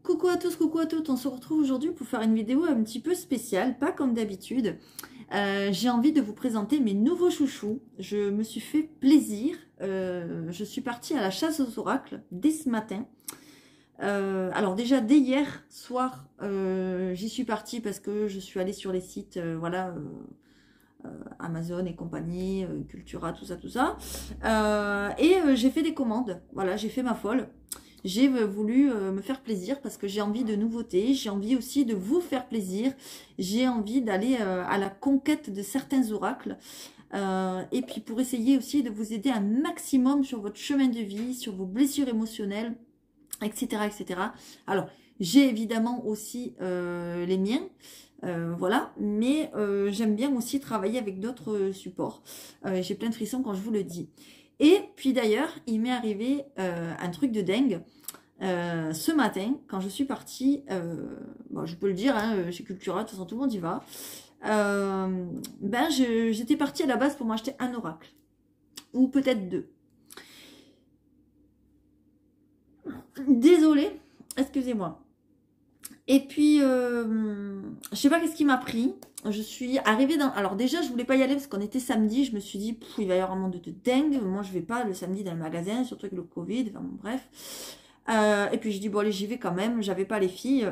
Coucou à tous, coucou à toutes, on se retrouve aujourd'hui pour faire une vidéo un petit peu spéciale, pas comme d'habitude. J'ai envie de vous présenter mes nouveaux chouchous. Je me suis fait plaisir, je suis partie à la chasse aux oracles dès ce matin. Alors déjà dès hier soir, j'y suis partie parce que je suis allée sur les sites, voilà, Amazon et compagnie, Cultura, tout ça. J'ai fait des commandes, voilà, j'ai fait ma folle. J'ai voulu me faire plaisir parce que j'ai envie de nouveautés, j'ai envie aussi de vous faire plaisir, j'ai envie d'aller à la conquête de certains oracles et puis pour essayer aussi de vous aider un maximum sur votre chemin de vie, sur vos blessures émotionnelles, etc. etc. Alors, j'ai évidemment aussi les miens, voilà, mais j'aime bien aussi travailler avec d'autres supports. J'ai plein de frissons quand je vous le dis. Et puis d'ailleurs, il m'est arrivé un truc de dingue ce matin, quand je suis partie, bon, je peux le dire, hein, chez Cultura, de toute façon tout le monde y va, j'étais partie à la base pour m'acheter un oracle, ou peut-être deux. Désolée, excusez-moi. Et puis, je sais pas qu'est-ce qui m'a pris. Je suis arrivée dans... Alors déjà, je voulais pas y aller parce qu'on était samedi. Je me suis dit, il va y avoir un monde de dingue. Moi, je vais pas le samedi dans le magasin, surtout avec le Covid. Enfin, bon, bref. Et puis, je dis, bon, allez, j'y vais quand même. J'avais pas les filles.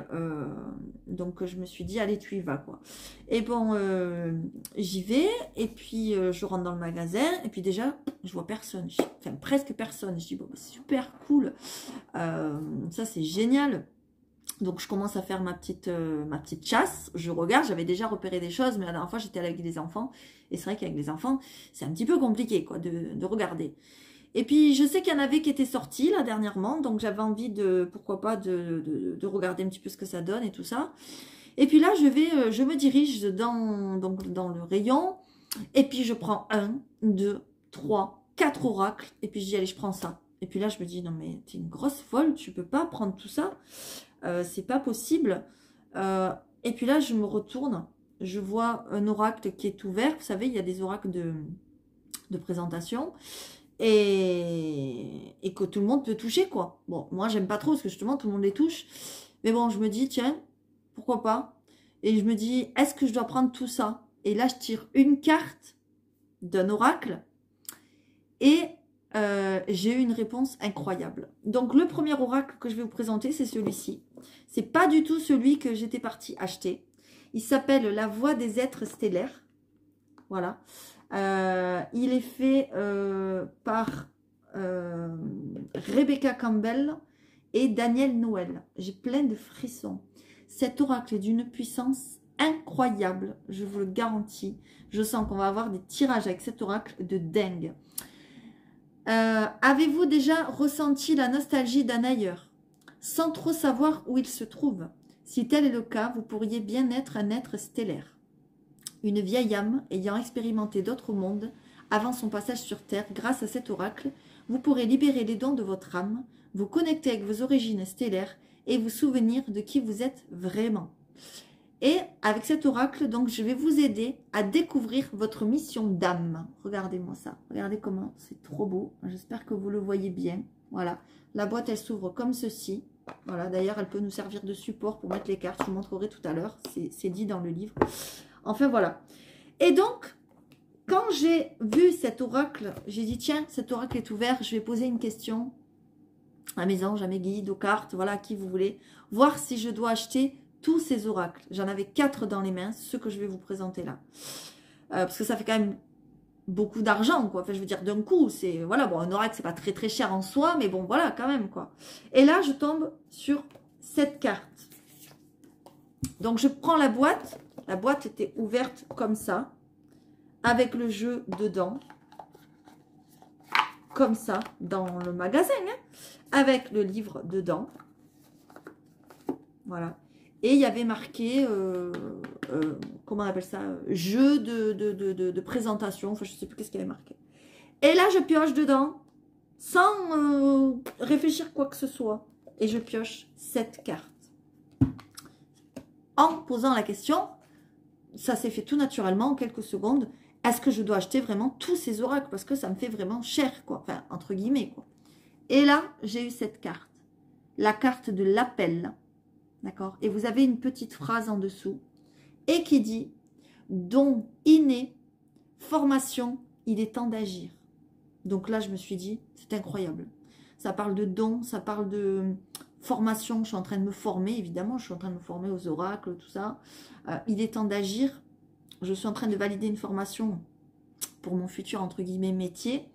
Donc, je me suis dit, allez, tu y vas, quoi. Et bon, j'y vais. Et puis, je rentre dans le magasin. Et puis, déjà, je vois personne. Enfin, presque personne. Je dis, bon, c'est super cool. Ça, c'est génial. Donc, je commence à faire ma petite chasse. Je regarde, j'avais déjà repéré des choses, mais la dernière fois, j'étais avec des enfants. Et c'est vrai qu'avec les enfants, c'est un petit peu compliqué, quoi, de regarder. Et puis, je sais qu'il y en avait qui étaient sortis, là, dernièrement. Donc, j'avais envie de, pourquoi pas, de regarder un petit peu ce que ça donne et tout ça. Et puis là, je me dirige dans le rayon. Et puis, je prends 1, 2, 3, 4 oracles. Et puis, je dis, allez, je prends ça. Et puis là, je me dis, non, mais t'es une grosse folle, tu peux pas prendre tout ça. C'est pas possible. Et puis là, je me retourne. Je vois un oracle qui est ouvert. Vous savez, il y a des oracles de présentation. Et que tout le monde peut toucher, quoi. Bon, moi, j'aime pas trop parce que justement, tout le monde les touche. Mais bon, je me dis, tiens, pourquoi pas? Et je me dis, est-ce que je dois prendre tout ça? Et là, je tire une carte d'un oracle. Et j'ai eu une réponse incroyable. Donc, le premier oracle que je vais vous présenter, c'est celui-ci. C'est pas du tout celui que j'étais partie acheter. Il s'appelle La Voix des êtres stellaires. Voilà. Il est fait par Rebecca Campbell et Daniel Noël. J'ai plein de frissons. Cet oracle est d'une puissance incroyable, je vous le garantis. Je sens qu'on va avoir des tirages avec cet oracle de dingue. Avez-vous déjà ressenti la nostalgie d'un ailleurs, sans trop savoir où il se trouve? Si tel est le cas, vous pourriez bien être un être stellaire. Une vieille âme ayant expérimenté d'autres mondes avant son passage sur Terre, grâce à cet oracle, vous pourrez libérer les dons de votre âme, vous connecter avec vos origines stellaires et vous souvenir de qui vous êtes vraiment. Et avec cet oracle, donc, je vais vous aider à découvrir votre mission d'âme. Regardez-moi ça. Regardez comment c'est trop beau. J'espère que vous le voyez bien. Voilà. La boîte, elle s'ouvre comme ceci. Voilà. D'ailleurs, elle peut nous servir de support pour mettre les cartes. Je vous montrerai tout à l'heure. C'est dit dans le livre. Enfin, voilà. Et donc, quand j'ai vu cet oracle, j'ai dit, tiens, cet oracle est ouvert. Je vais poser une question à mes anges, à mes guides, aux cartes, voilà, à qui vous voulez. Voir si je dois acheter tous ces oracles. J'en avais 4 dans les mains, ceux que je vais vous présenter là. Parce que ça fait quand même beaucoup d'argent, quoi. Enfin, je veux dire, d'un coup, c'est... Voilà, bon, un oracle, c'est pas très très cher en soi, mais bon, voilà, quand même, quoi. Et là, je tombe sur cette carte. Donc, je prends la boîte. La boîte était ouverte comme ça, avec le jeu dedans. Comme ça, dans le magasin, hein, avec le livre dedans. Voilà. Et il y avait marqué, comment on appelle ça, jeu de présentation. Enfin, je ne sais plus qu'est-ce qu'il y avait marqué. Et là, je pioche dedans, sans réfléchir quoi que ce soit. Et je pioche cette carte. En posant la question, ça s'est fait tout naturellement, en quelques secondes. Est-ce que je dois acheter vraiment tous ces oracles? Parce que ça me fait vraiment cher, quoi. Enfin, entre guillemets, quoi. Et là, j'ai eu cette carte. La carte de l'appel. d'accord? Et vous avez une petite phrase en dessous, et qui dit, don inné, formation, il est temps d'agir. Donc là, je me suis dit, c'est incroyable. Ça parle de don, ça parle de formation, je suis en train de me former, évidemment, je suis en train de me former aux oracles, tout ça. Il est temps d'agir. Je suis en train de valider une formation pour mon futur, entre guillemets, métier.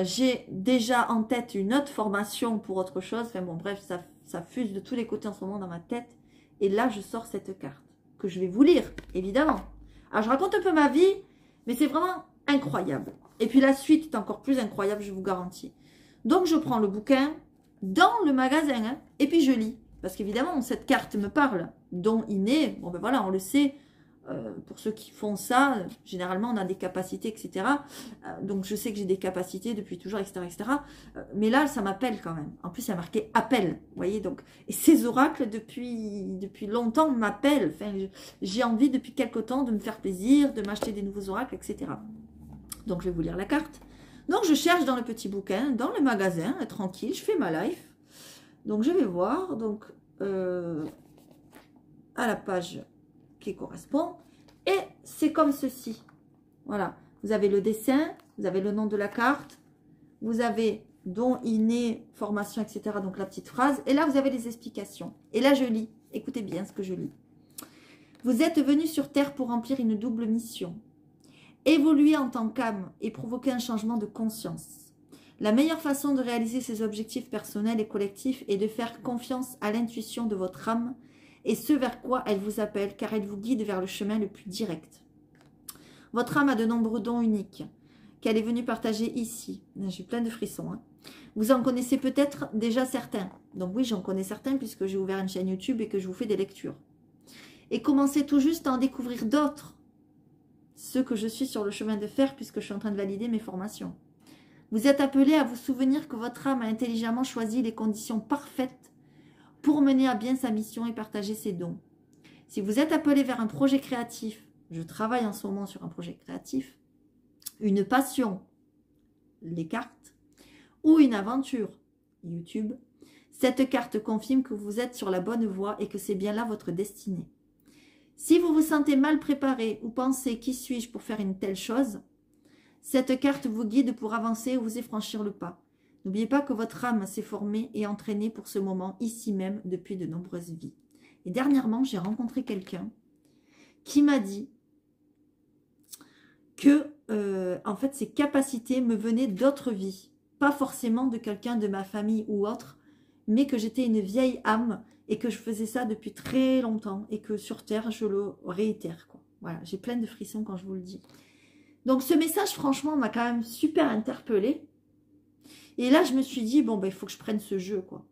J'ai déjà en tête une autre formation pour autre chose. Enfin bon, bref, ça fuse de tous les côtés en ce moment dans ma tête. Et là, je sors cette carte que je vais vous lire, évidemment. Alors, je raconte un peu ma vie, mais c'est vraiment incroyable. Et puis, la suite est encore plus incroyable, je vous garantis. Donc, je prends le bouquin dans le magasin, hein, et puis je lis. Parce qu'évidemment, cette carte me parle. Don inné, bon ben voilà, on le sait. Pour ceux qui font ça, généralement, on a des capacités, etc. Donc, je sais que j'ai des capacités depuis toujours, etc. etc. Mais là, ça m'appelle quand même. En plus, il y a marqué « appel ». Vous voyez, donc. Et ces oracles, depuis longtemps, m'appellent. Enfin, j'ai envie, depuis quelque temps, de me faire plaisir, de m'acheter des nouveaux oracles, etc. Donc, je vais vous lire la carte. Donc, je cherche dans le petit bouquin, dans le magasin, tranquille, je fais ma life. Donc, je vais voir. Donc, à la page qui correspond, et c'est comme ceci. Voilà, vous avez le dessin, vous avez le nom de la carte, vous avez don inné, formation, etc. Donc la petite phrase, et là vous avez les explications. Et là je lis, écoutez bien ce que je lis. Vous êtes venu sur Terre pour remplir une double mission. Évoluer en tant qu'âme et provoquer un changement de conscience. La meilleure façon de réaliser ces objectifs personnels et collectifs est de faire confiance à l'intuition de votre âme et ce vers quoi elle vous appelle, car elle vous guide vers le chemin le plus direct. Votre âme a de nombreux dons uniques qu'elle est venue partager ici. J'ai plein de frissons. Hein. Vous en connaissez peut-être déjà certains. Donc oui, j'en connais certains puisque j'ai ouvert une chaîne YouTube et que je vous fais des lectures. Et commencez tout juste à en découvrir d'autres. Ceux que je suis sur le chemin de fer puisque je suis en train de valider mes formations. Vous êtes appelé à vous souvenir que votre âme a intelligemment choisi les conditions parfaites pour mener à bien sa mission et partager ses dons. Si vous êtes appelé vers un projet créatif, je travaille en ce moment sur un projet créatif, une passion, les cartes, ou une aventure, YouTube, cette carte confirme que vous êtes sur la bonne voie et que c'est bien là votre destinée. Si vous vous sentez mal préparé ou pensez qui suis-je pour faire une telle chose, cette carte vous guide pour avancer et oser franchir le pas. N'oubliez pas que votre âme s'est formée et entraînée pour ce moment ici même depuis de nombreuses vies. Et dernièrement, j'ai rencontré quelqu'un qui m'a dit que en fait, ces capacités me venaient d'autres vies. Pas forcément de quelqu'un de ma famille ou autre, mais que j'étais une vieille âme et que je faisais ça depuis très longtemps et que sur Terre, je le réitère, quoi. Voilà, j'ai plein de frissons quand je vous le dis. Donc, ce message, franchement, m'a quand même super interpellée. Et là, je me suis dit, bon, ben, il faut que je prenne ce jeu, quoi.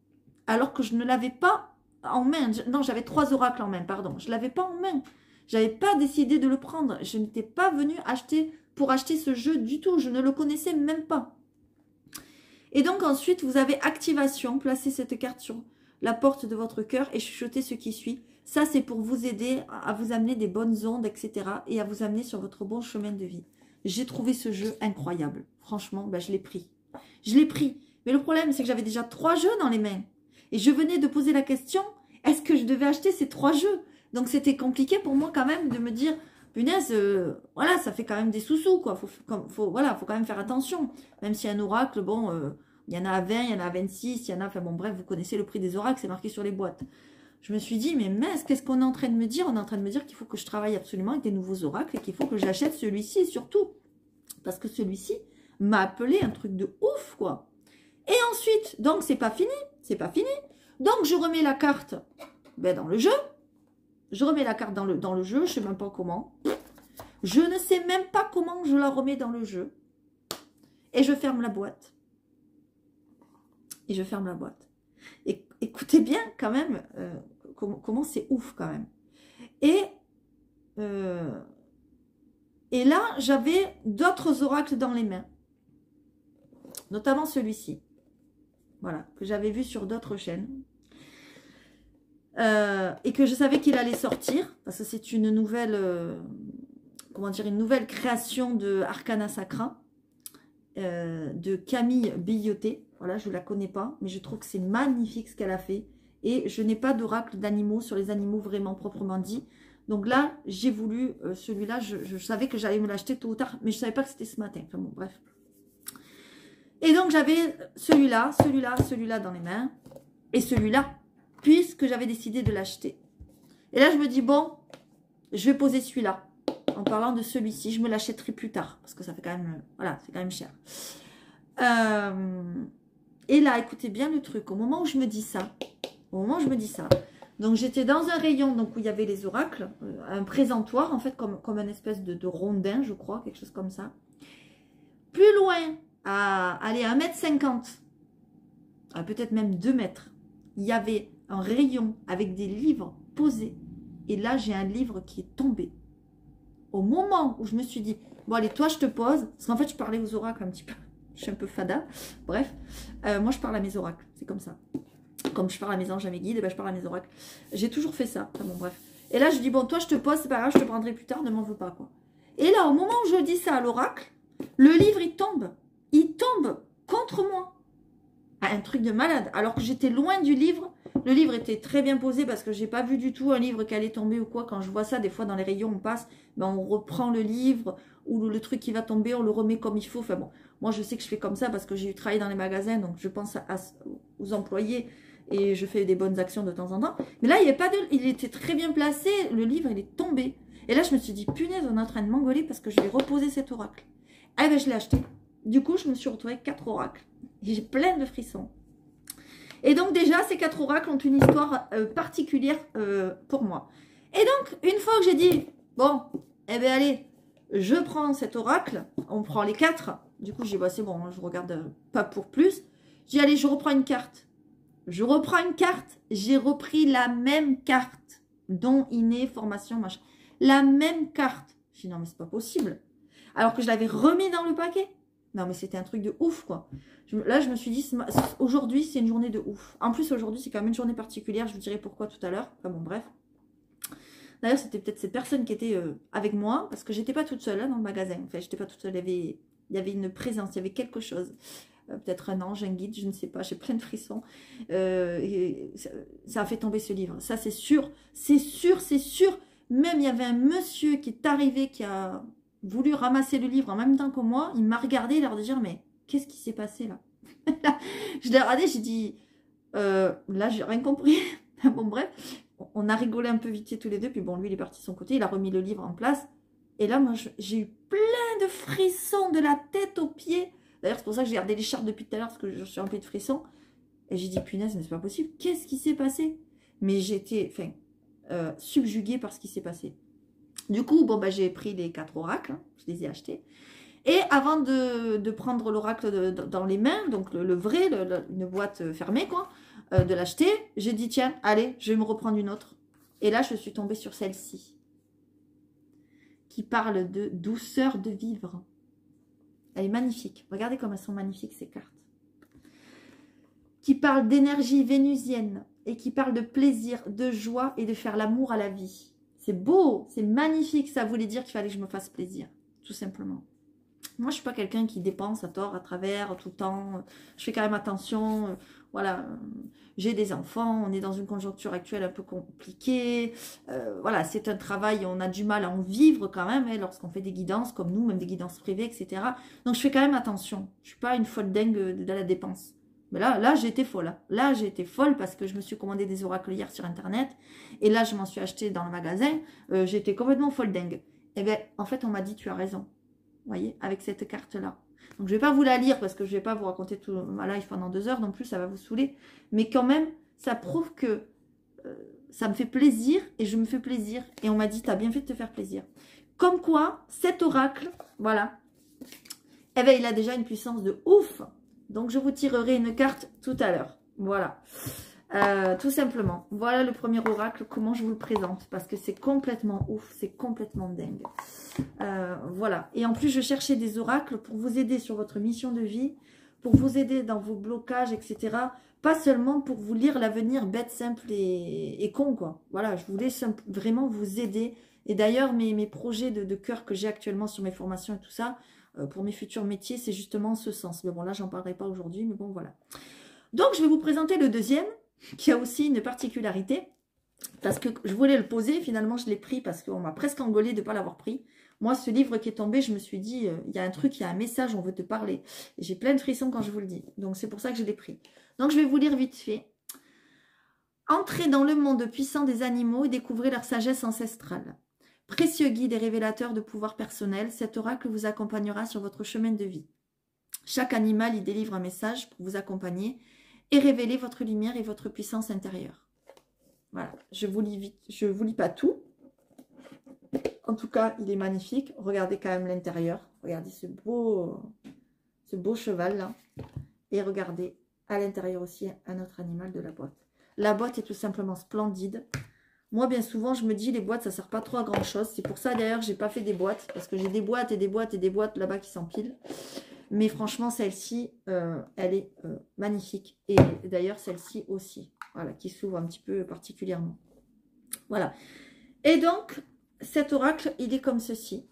Alors que je ne l'avais pas en main. Non, j'avais 3 oracles en main, pardon. Je ne l'avais pas en main. Je n'avais pas décidé de le prendre. Je n'étais pas venue pour acheter ce jeu du tout. Je ne le connaissais même pas. Et donc, ensuite, vous avez activation. Placez cette carte sur la porte de votre cœur et chuchotez ce qui suit. Ça, c'est pour vous aider à vous amener des bonnes ondes, etc. et à vous amener sur votre bon chemin de vie. J'ai trouvé ce jeu incroyable. Franchement, ben, je l'ai pris. Je l'ai pris. Mais le problème, c'est que j'avais déjà 3 jeux dans les mains. Et je venais de poser la question, est-ce que je devais acheter ces 3 jeux? Donc, c'était compliqué pour moi quand même de me dire, punaise, voilà, ça fait quand même des sous-sous, quoi. Voilà, faut quand même faire attention. Même si un oracle, bon, il y en a à 20, il y en a à 26, il y en a, enfin bon, bref, vous connaissez le prix des oracles, c'est marqué sur les boîtes. Je me suis dit, mais mince, qu'est-ce qu'on est en train de me dire? On est en train de me dire qu'il faut que je travaille absolument avec des nouveaux oracles et qu'il faut que j'achète celui-ci surtout. Parce que celui-ci m'a appelé un truc de ouf, quoi. Et ensuite, donc c'est pas fini, c'est pas fini. Donc je remets la carte dans le jeu. Je remets la carte dans le jeu, je sais même pas comment. Je ne sais même pas comment je la remets dans le jeu. Et je ferme la boîte. Et je ferme la boîte. Et écoutez bien quand même comment c'est ouf quand même. Et là, j'avais d'autres oracles dans les mains. Notamment celui-ci. Voilà, que j'avais vu sur d'autres chaînes. Et que je savais qu'il allait sortir. Parce que c'est une nouvelle... comment dire, une nouvelle création de Arcana Sacra. De Camille Billoté. Voilà, je ne la connais pas. Mais je trouve que c'est magnifique ce qu'elle a fait. Et je n'ai pas d'oracle d'animaux sur les animaux vraiment proprement dit. Donc là, j'ai voulu celui-là. Je savais que j'allais me l'acheter tôt ou tard, mais je ne savais pas que c'était ce matin. Enfin bon, bref. Et donc j'avais celui-là, celui-là, celui-là dans les mains. Et celui-là, puisque j'avais décidé de l'acheter. Et là, je me dis, bon, je vais poser celui-là. En parlant de celui-ci, je me l'achèterai plus tard. Parce que ça fait quand même, voilà, c'est quand même cher. Et là, écoutez bien le truc. Au moment où je me dis ça, donc j'étais dans un rayon donc, où il y avait les oracles, un présentoir, en fait, comme une espèce de rondin, je crois, quelque chose comme ça. Plus loin, à aller à 1,50 m, peut-être même 2 mètres, il y avait un rayon avec des livres posés. Et là, j'ai un livre qui est tombé. Au moment où je me suis dit, bon allez, toi je te pose, parce qu'en fait je parlais aux oracles un petit peu, je suis un peu fada, bref, moi je parle à mes oracles, c'est comme ça. Comme je parle à mes anges, à mes guides, et ben, je parle à mes oracles. J'ai toujours fait ça, enfin, bon bref. Et là je dis, bon toi je te pose, c'est pas grave, je te prendrai plus tard, ne m'en veux pas quoi. Et là au moment où je dis ça à l'oracle, le livre il tombe contre moi. Un truc de malade, alors que j'étais loin du livre. Le livre était très bien posé parce que j'ai pas vu du tout un livre qui allait tomber ou quoi. Quand je vois ça, des fois dans les rayons on passe, ben on reprend le livre ou le truc qui va tomber, on le remet comme il faut. Enfin bon, moi je sais que je fais comme ça parce que j'ai travaillé dans les magasins, donc je pense aux employés et je fais des bonnes actions de temps en temps. Mais là, il était très bien placé, le livre il est tombé. Et là je me suis dit, punaise, on est en train de m'engueuler parce que je vais reposer cet oracle. Ah ben je l'ai acheté. Du coup, je me suis retrouvée avec 4 oracles. J'ai plein de frissons. Et donc déjà, ces 4 oracles ont une histoire particulière pour moi. Et donc, une fois que j'ai dit, bon, eh bien allez, je prends cet oracle, on prend les 4. Du coup, j'ai dit, bah, c'est bon, je regarde pas pour plus. J'ai dit, allez, je reprends une carte. Je reprends une carte, j'ai repris la même carte, dont inné, formation, machin. La même carte. J'ai dit, non, mais c'est pas possible. Alors que je l'avais remis dans le paquet. Non, mais c'était un truc de ouf, quoi. Là, je me suis dit, aujourd'hui, c'est une journée de ouf. En plus, aujourd'hui, c'est quand même une journée particulière. Je vous dirai pourquoi tout à l'heure. Enfin bon, bref. D'ailleurs, c'était peut-être cette personne qui était avec moi, parce que j'étais pas toute seule là, dans le magasin. Enfin, j'étais pas toute seule. Il y avait une présence, il y avait quelque chose. Peut-être un ange, un guide, je ne sais pas. J'ai plein de frissons. Et ça a fait tomber ce livre. Ça, c'est sûr. C'est sûr, c'est sûr. Même, il y avait un monsieur qui est arrivé, qui a voulu ramasser le livre en même temps que moi. Il m'a regardé, il a dit, mais qu'est-ce qui s'est passé là? Je l'ai regardé, j'ai dit, là, j'ai rien compris. Bon, bref, on a rigolé un peu vite fait tous les deux. Puis bon, lui, il est parti de son côté, il a remis le livre en place. Et là, moi, j'ai eu plein de frissons de la tête aux pieds. D'ailleurs, c'est pour ça que j'ai gardé l'écharpe depuis tout à l'heure, parce que je suis remplie de frissons. Et j'ai dit, punaise, mais c'est pas possible. Qu'est-ce qui s'est passé? Mais j'étais, subjuguée par ce qui s'est passé. Du coup, bon, bah, j'ai pris les 4 oracles, hein, je les ai achetés. Et avant de prendre l'oracle dans les mains, donc le vrai, une boîte fermée, quoi, de l'acheter, j'ai dit, tiens, allez, je vais me reprendre une autre. Et là, je suis tombée sur celle-ci, qui parle de douceur de vivre. Elle est magnifique. Regardez comme elles sont magnifiques, ces cartes. Qui parle d'énergie vénusienne et qui parle de plaisir, de joie et de faire l'amour à la vie. C'est beau, c'est magnifique. Ça voulait dire qu'il fallait que je me fasse plaisir, tout simplement. Moi, je ne suis pas quelqu'un qui dépense à tort, à travers, tout le temps. Je fais quand même attention. Voilà, j'ai des enfants, on est dans une conjoncture actuelle un peu compliquée. Voilà, c'est un travail, on a du mal à en vivre quand même, hein, lorsqu'on fait des guidances comme nous, même des guidances privées, etc. Donc, je fais quand même attention. Je ne suis pas une folle dingue de la dépense. Mais là j'ai été folle. Hein. Là, j'ai été folle parce que je me suis commandé des oracles hier sur Internet. Et là, je m'en suis acheté dans le magasin. J'étais complètement folle dingue. Et bien, en fait, on m'a dit, tu as raison. Vous voyez, avec cette carte-là. Donc, je ne vais pas vous la lire parce que je ne vais pas vous raconter tout ma live pendant 2 heures. Non plus, ça va vous saouler. Mais quand même, ça prouve que ça me fait plaisir et je me fais plaisir. Et on m'a dit, tu as bien fait de te faire plaisir. Comme quoi, cet oracle, voilà, eh bien, il a déjà une puissance de ouf. Donc, je vous tirerai une carte tout à l'heure. Voilà. Tout simplement. Voilà le premier oracle, comment je vous le présente. Parce que c'est complètement ouf, c'est complètement dingue. Voilà. Et en plus, je cherchais des oracles pour vous aider sur votre mission de vie, pour vous aider dans vos blocages, etc. Pas seulement pour vous lire l'avenir bête, simple et con, quoi. Voilà, je voulais vraiment vous aider. Et d'ailleurs, mes projets de cœur que j'ai actuellement sur mes formations et tout ça, pour mes futurs métiers, c'est justement en ce sens. Mais bon, là, j'en parlerai pas aujourd'hui, mais bon, voilà. Donc, je vais vous présenter le deuxième. qui a aussi une particularité, parce que je voulais le poser, finalement je l'ai pris parce qu'on m'a presque engueulé de ne pas l'avoir pris. Moi, ce livre qui est tombé, je me suis dit, il y a un truc, il y a un message, on veut te parler. Et j'ai plein de frissons quand je vous le dis. Donc c'est pour ça que je l'ai pris. Donc je vais vous lire vite fait. Entrez dans le monde puissant des animaux et découvrez leur sagesse ancestrale. Précieux guide et révélateur de pouvoir personnel, cet oracle vous accompagnera sur votre chemin de vie. Chaque animal y délivre un message pour vous accompagner et révéler votre lumière et votre puissance intérieure. Voilà, je vous lis vite, je vous lis pas tout. En tout cas, il est magnifique. Regardez quand même l'intérieur. Regardez ce beau cheval là. Et regardez à l'intérieur aussi un autre animal de la boîte. La boîte est tout simplement splendide. Moi, bien souvent, je me dis, les boîtes, ça ne sert pas trop à grand-chose. C'est pour ça, d'ailleurs, je n'ai pas fait des boîtes. Parce que j'ai des boîtes et des boîtes et des boîtes là-bas qui s'empilent. Mais franchement, celle-ci, elle est magnifique. Et d'ailleurs, celle-ci aussi. Voilà, qui s'ouvre un petit peu particulièrement. Voilà. Et donc, cet oracle, il est comme ceci.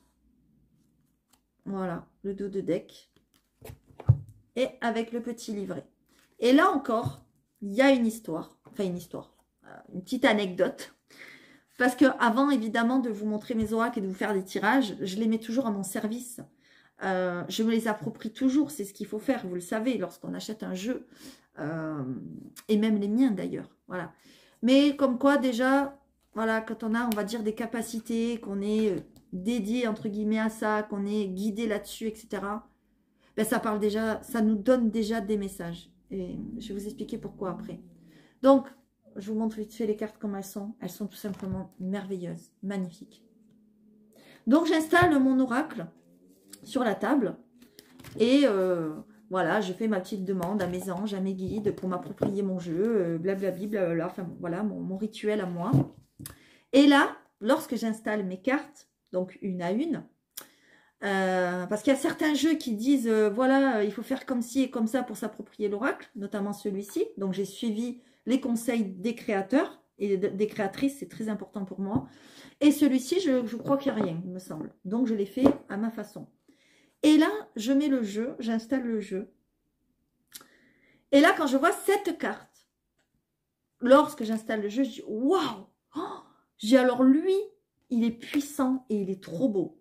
Voilà, le dos de deck. Et avec le petit livret. Et là encore, il y a une histoire. Enfin, une petite anecdote. Parce que avant, évidemment, de vous montrer mes oracles et de vous faire des tirages, je les mets toujours à mon service. Je me les approprie toujours. C'est ce qu'il faut faire, vous le savez, lorsqu'on achète un jeu. Et même les miens, d'ailleurs. Voilà. Mais comme quoi, déjà... Voilà, quand on a, on va dire, des capacités, qu'on est dédié, entre guillemets, à ça, qu'on est guidé là-dessus, etc. Ben, ça parle déjà, ça nous donne déjà des messages. Et je vais vous expliquer pourquoi après. Donc, je vous montre vite fait les cartes comme elles sont. Elles sont tout simplement merveilleuses, magnifiques. Donc, j'installe mon oracle sur la table. Et voilà, je fais ma petite demande à mes anges, à mes guides pour m'approprier mon jeu, blablabli, blablabla. Enfin, voilà, mon rituel à moi. Et là, lorsque j'installe mes cartes, donc une à une, parce qu'il y a certains jeux qui disent, voilà, il faut faire comme ci et comme ça pour s'approprier l'oracle, notamment celui-ci. Donc, j'ai suivi les conseils des créateurs et des créatrices, c'est très important pour moi. Et celui-ci, je crois qu'il n'y a rien, il me semble. Donc, je l'ai fait à ma façon. Et là, je mets le jeu, j'installe le jeu. Et là, quand je vois cette carte, lorsque j'installe le jeu, je dis, waouh! Oh, j'ai alors lui, il est puissant et il est trop beau.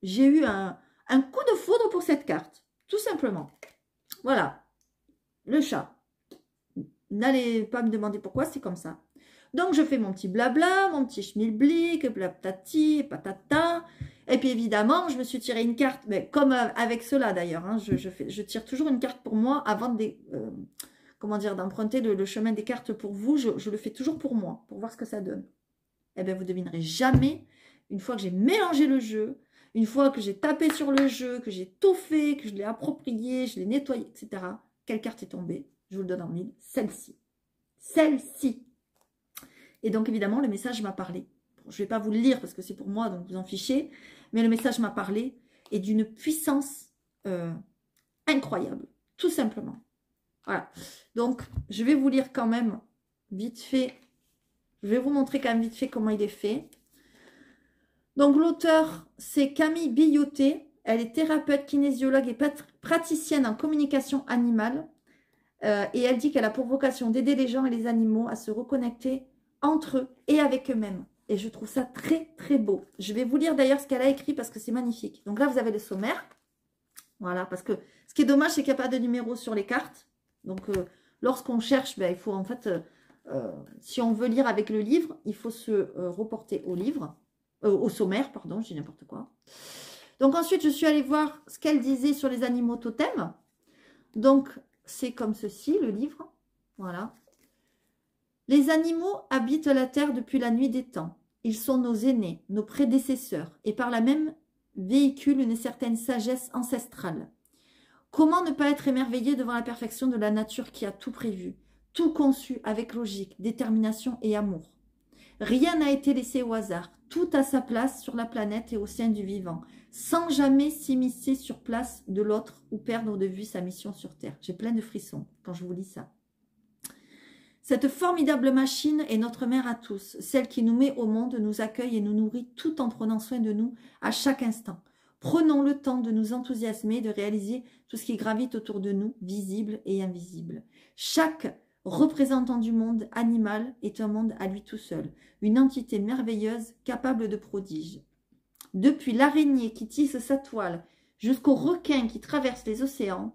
J'ai eu un coup de foudre pour cette carte, tout simplement. Voilà, le chat. N'allez pas me demander pourquoi, c'est comme ça. Donc, je fais mon petit blabla, mon petit schmilblick, blabtati, patata. Et puis, évidemment, je me suis tiré une carte, mais comme avec cela d'ailleurs. Hein, je tire toujours une carte pour moi avant d'emprunter le chemin des cartes pour vous. Je le fais toujours pour moi, pour voir ce que ça donne. Eh bien, vous ne devinerez jamais, une fois que j'ai mélangé le jeu, une fois que j'ai tapé sur le jeu, que j'ai tout fait, que je l'ai approprié, je l'ai nettoyé, etc. Quelle carte est tombée? Je vous le donne en mille. Celle-ci. Celle-ci. Et donc, évidemment, le message m'a parlé. Bon, je ne vais pas vous le lire parce que c'est pour moi, donc vous en fichez. Mais le message m'a parlé et d'une puissance incroyable. Tout simplement. Voilà. Donc, je vais vous lire quand même vite fait. Je vais vous montrer quand même vite fait comment il est fait. Donc, l'auteur, c'est Camille Billoté. Elle est thérapeute, kinésiologue et praticienne en communication animale. Et elle dit qu'elle a pour vocation d'aider les gens et les animaux à se reconnecter entre eux et avec eux-mêmes. Et je trouve ça très, très beau. Je vais vous lire d'ailleurs ce qu'elle a écrit parce que c'est magnifique. Donc là, vous avez le sommaire. Voilà, parce que ce qui est dommage, c'est qu'il n'y a pas de numéro sur les cartes. Donc, lorsqu'on cherche, ben, il faut en fait... si on veut lire avec le livre, il faut se reporter au livre, au sommaire, pardon, je dis n'importe quoi. Donc ensuite, je suis allée voir ce qu'elle disait sur les animaux totems. Donc, c'est comme ceci, le livre. Voilà. Les animaux habitent la terre depuis la nuit des temps. Ils sont nos aînés, nos prédécesseurs, et par là même véhiculent une certaine sagesse ancestrale. Comment ne pas être émerveillé devant la perfection de la nature qui a tout prévu, tout conçu avec logique, détermination et amour. Rien n'a été laissé au hasard, tout a sa place sur la planète et au sein du vivant, sans jamais s'immiscer sur place de l'autre ou perdre de vue sa mission sur Terre. J'ai plein de frissons quand je vous lis ça. Cette formidable machine est notre mère à tous, celle qui nous met au monde, nous accueille et nous nourrit tout en prenant soin de nous à chaque instant. Prenons le temps de nous enthousiasmer, de réaliser tout ce qui gravite autour de nous, visible et invisible. Chaque représentant du monde animal, est un monde à lui tout seul. Une entité merveilleuse, capable de prodiges. Depuis l'araignée qui tisse sa toile, jusqu'au requin qui traverse les océans,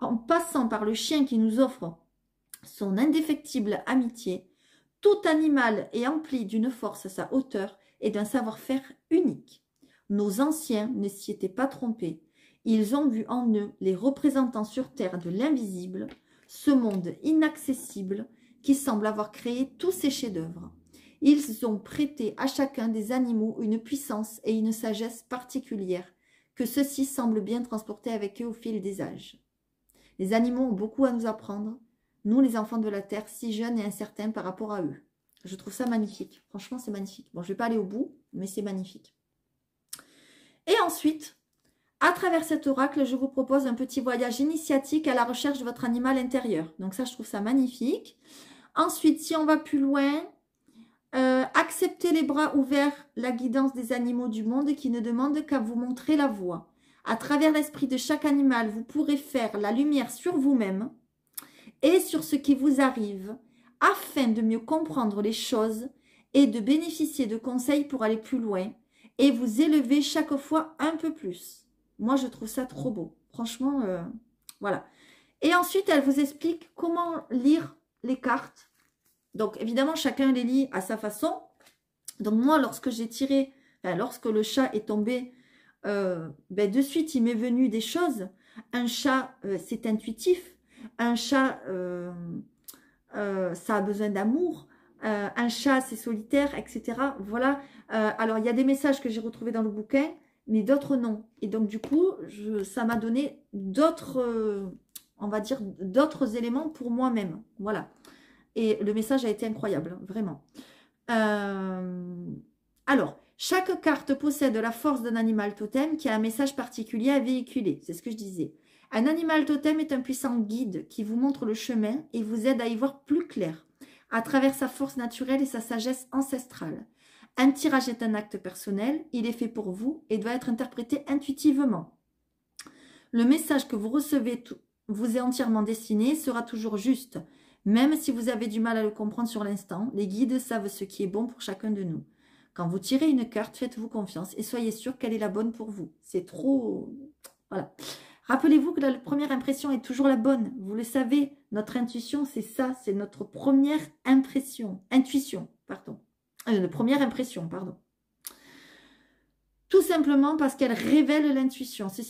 en passant par le chien qui nous offre son indéfectible amitié, tout animal est empli d'une force à sa hauteur et d'un savoir-faire unique. Nos anciens ne s'y étaient pas trompés. Ils ont vu en eux les représentants sur terre de l'invisible, ce monde inaccessible qui semble avoir créé tous ces chefs-d'œuvre. Ils ont prêté à chacun des animaux une puissance et une sagesse particulières que ceux-ci semblent bien transporter avec eux au fil des âges. Les animaux ont beaucoup à nous apprendre, nous les enfants de la terre, si jeunes et incertains par rapport à eux. Je trouve ça magnifique, franchement c'est magnifique. Bon, je ne vais pas aller au bout, mais c'est magnifique. Et ensuite, à travers cet oracle, je vous propose un petit voyage initiatique à la recherche de votre animal intérieur. Donc ça, je trouve ça magnifique. Ensuite, si on va plus loin, acceptez les bras ouverts la guidance des animaux du monde qui ne demandent qu'à vous montrer la voie. À travers l'esprit de chaque animal, vous pourrez faire la lumière sur vous-même et sur ce qui vous arrive, afin de mieux comprendre les choses et de bénéficier de conseils pour aller plus loin et vous élever chaque fois un peu plus. Moi, je trouve ça trop beau. Franchement, voilà. Et ensuite, elle vous explique comment lire les cartes. Donc, évidemment, chacun les lit à sa façon. Donc, moi, lorsque j'ai tiré, lorsque le chat est tombé, de suite, il m'est venu des choses. Un chat, c'est intuitif. Un chat, ça a besoin d'amour. Un chat, c'est solitaire, etc. Voilà. Alors, il y a des messages que j'ai retrouvés dans le bouquin, mais d'autres non. Et donc, du coup, ça m'a donné d'autres, on va dire, d'autres éléments pour moi-même. Voilà. Et le message a été incroyable, vraiment. Alors, chaque carte possède la force d'un animal totem qui a un message particulier à véhiculer. C'est ce que je disais. Un animal totem est un puissant guide qui vous montre le chemin et vous aide à y voir plus clair à travers sa force naturelle et sa sagesse ancestrale. Un tirage est un acte personnel, il est fait pour vous et doit être interprété intuitivement. Le message que vous recevez vous est entièrement destiné sera toujours juste. Même si vous avez du mal à le comprendre sur l'instant, les guides savent ce qui est bon pour chacun de nous. Quand vous tirez une carte, faites-vous confiance et soyez sûr qu'elle est la bonne pour vous. C'est trop... Voilà. Rappelez-vous que la première impression est toujours la bonne. Vous le savez, notre intuition, c'est ça. C'est notre première impression. Intuition, pardon. Première impression, pardon. Tout simplement parce qu'elle révèle l'intuition, ce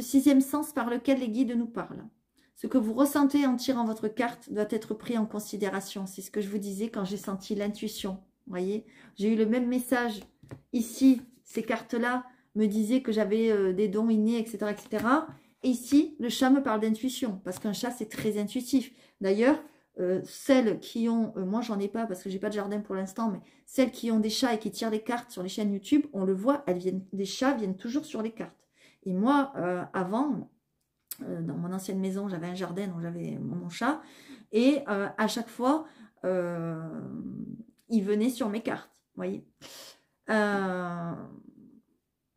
sixième sens par lequel les guides nous parlent. Ce que vous ressentez en tirant votre carte doit être pris en considération. C'est ce que je vous disais quand j'ai senti l'intuition. Vous voyez, j'ai eu le même message ici. Ces cartes-là me disaient que j'avais des dons innés, etc., etc. Et ici, le chat me parle d'intuition. Parce qu'un chat, c'est très intuitif. D'ailleurs, celles qui ont... moi, j'en ai pas parce que j'ai pas de jardin pour l'instant. Mais celles qui ont des chats et qui tirent les cartes sur les chaînes YouTube, on le voit, des chats viennent toujours sur les cartes. Et moi, avant... dans mon ancienne maison, j'avais un jardin, donc j'avais mon chat. Et à chaque fois, il venait sur mes cartes. Vous voyez.